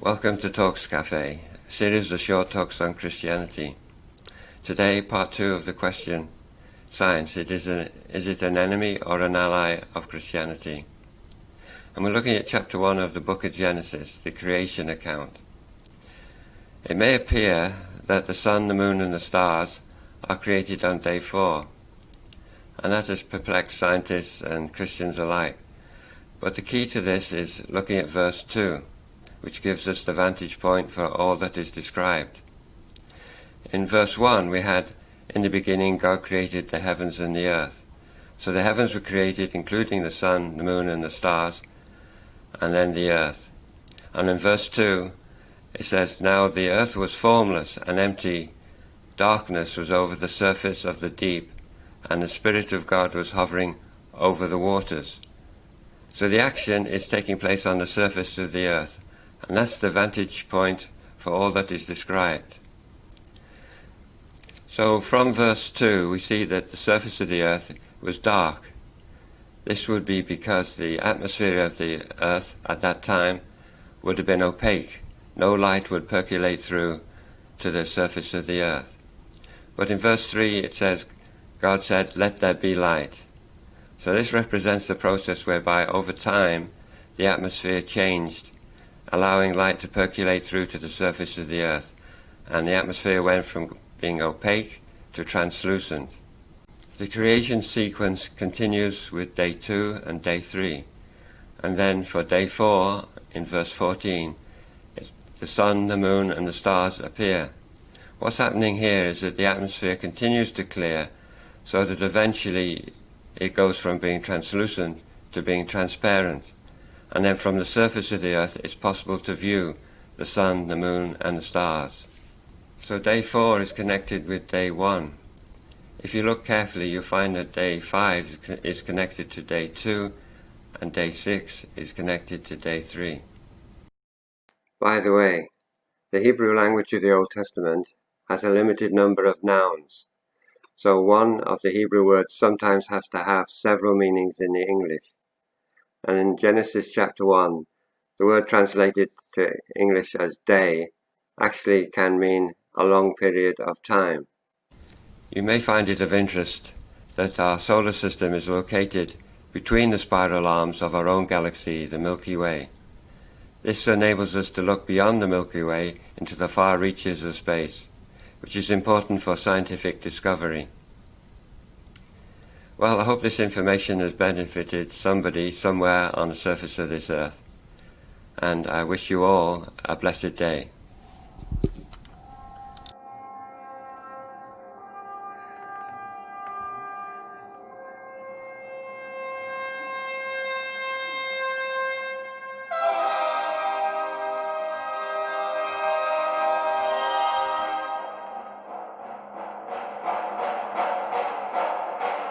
Welcome to Talks Cafe, a series of short talks on Christianity. Today, part 2 of the question, Science, is it an enemy or an ally of Christianity? And we're looking at chapter 1 of the book of Genesis, the creation account. It may appear that the sun, the moon and the stars are created on day 4, and that has perplexed scientists and Christians alike. But the key to this is looking at verse 2, which gives us the vantage point for all that is described. In verse 1 we had, in the beginning God created the heavens and the earth. So the heavens were created, including the sun, the moon and the stars, and then the earth. And in verse 2 it says, Now the earth was formless and empty, darkness was over the surface of the deep, and the Spirit of God was hovering over the waters. So the action is taking place on the surface of the earth, and that's the vantage point for all that is described. So from verse 2 we see that the surface of the earth was dark. This would be because the atmosphere of the earth at that time would have been opaque. No light would percolate through to the surface of the earth. But in verse 3 it says, God said, Let there be light. So this represents the process whereby over time the atmosphere changed, allowing light to percolate through to the surface of the earth, and the atmosphere went from being opaque to translucent. The creation sequence continues with day 2 and day 3, and then for day 4, in verse 14, the sun, the moon and the stars appear. What's happening here is that the atmosphere continues to clear, so that eventually it goes from being translucent to being transparent. And then from the surface of the earth it's possible to view the sun, the moon and the stars. So day 4 is connected with day 1. If you look carefully you'll find that day 5 is connected to day 2 and day 6 is connected to day 3. By the way, the Hebrew language of the Old Testament has a limited number of nouns. So one of the Hebrew words sometimes has to have several meanings in the English. And in Genesis chapter 1, the word translated to English as day actually can mean a long period of time. You may find it of interest that our solar system is located between the spiral arms of our own galaxy, the Milky Way. This enables us to look beyond the Milky Way into the far reaches of space, which is important for scientific discovery. Well, I hope this information has benefited somebody somewhere on the surface of this earth, and I wish you all a blessed day.